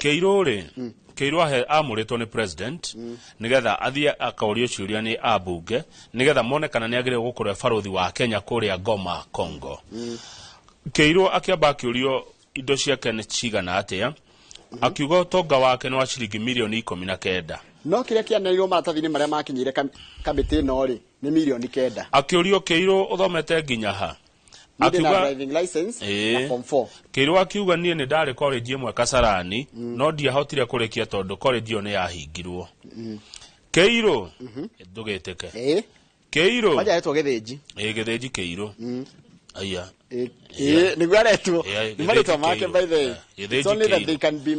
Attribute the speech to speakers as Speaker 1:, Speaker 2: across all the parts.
Speaker 1: Keirore Keirwa amuritwo ni president nigetha athie akaurio ciuria ni abunge nigetha mone kana ni agire gukura barothi wa Kenya kuria Goma Congo. Keirwa akiamba akiurio indo ciake ni cigana atia akiuga utonga wake ni wa ciringi milioni 19.
Speaker 2: No kiria kianairio maratathi-ini maria makinyire kamiti no ri ni milioni 9.
Speaker 1: Akiurio Keirwa uthomete nginya ha?
Speaker 2: Akiuga driving license form 4.
Speaker 1: Keirwa akiuga nie ni ndari college imwe Kasarani no ndiahotire kurikia tondu college iyo ni yahingirwo. Keirwa ndugiteke. Keirwa
Speaker 2: waja aretwo Githinji.
Speaker 1: Githinji Keirwa. Aya.
Speaker 2: Niguo aretwo. Ni marĩtwa make by the way. It's only that they can be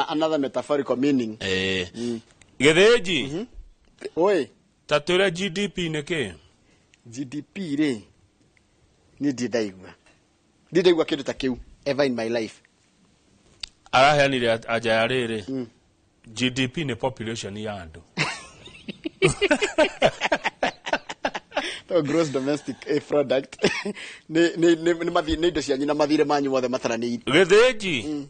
Speaker 2: another metaphorical meaning.
Speaker 1: Githinji.
Speaker 2: Oi.
Speaker 1: Tatũre GDP nĩ kĩ?
Speaker 2: GDP ri ni ndidaigua kindu ta kiu ever in my life.
Speaker 1: Araheanire aja ya rĩrĩ. GDP ni population ya andu.
Speaker 2: Gross domestic product. Ni indo cia nyina mathire manyu mothe mataranĩire.
Speaker 1: Githinji.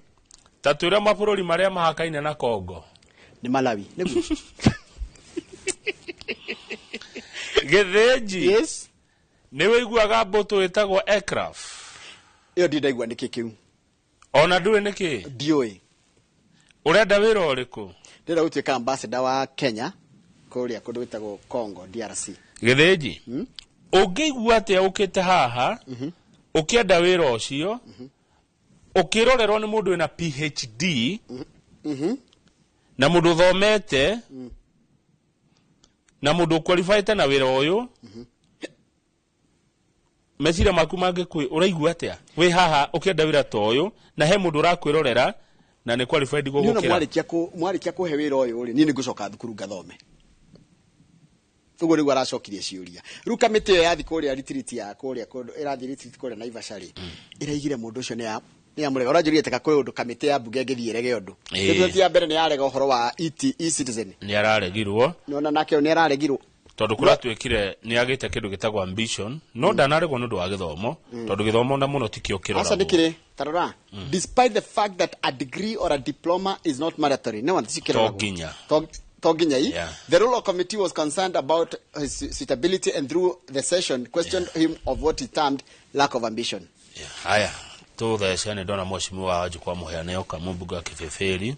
Speaker 1: Tatũre mabũrũri maria mahakaine na Congo.
Speaker 2: Ni Malawi.
Speaker 1: Githinji.
Speaker 2: Yes.
Speaker 1: Ni wiguaga mbutu itagwo aircraft.
Speaker 2: Iyo ndidaigua niki kiu.
Speaker 1: Ona ndũĩ niki?
Speaker 2: Ndioi.
Speaker 1: Urenda wĩra ũrĩkũ?
Speaker 2: Ndĩrenda gũtuĩka ambassador wa Kenya kũrĩa kũndũ gwĩtagwo Congo DRC.
Speaker 1: Githinji. Ũngĩigua atĩa ũkĩte haha ũkĩenda wĩra ũcio ũkĩrorerwo nĩ mũndũ wĩna PhD na mũndũ thomete na mũndũ qualified na wĩra ũyũ mecira maku mangĩkwĩ ũraigua atĩa wĩ haha ũkĩenda wĩra ta ũyũ na he mũndũ ũrakwĩrorera na nĩ qualified gũgũkĩra
Speaker 2: mwarĩkia kũhe wĩra ũyũ rĩ niĩ nĩngũcoka thukuru ngathome. Ugo niguo aracokirie ciuria. Riu kamiti ya yathi kuria retreat ya kuria irathi retreat kuria Naivasha ri iraigire mundu ucio ni amurega uranjurie teka kuri undu kamiti ya bunge ngithiirege undu kitu ya mbere ni yarega uhoro wa e-citizen
Speaker 1: ni araregirwo
Speaker 2: nona nake ni araregirwo
Speaker 1: tondu kuratwikire ni agite kindu gitagwo ambition no ndanaregwo nundu wa githomo tondu githomo na muno tikio kirora
Speaker 2: asa nikire tarora despite the fact that a degree or a diploma is not mandatory no one tikira
Speaker 1: toginya
Speaker 2: The rule committee was concerned about his suitability and through the session questioned him of what he termed lack of ambition.
Speaker 1: Haya, tu the sene dona mheshimiwa wa jukwaa muheane oka mbunge wa Kibeferi.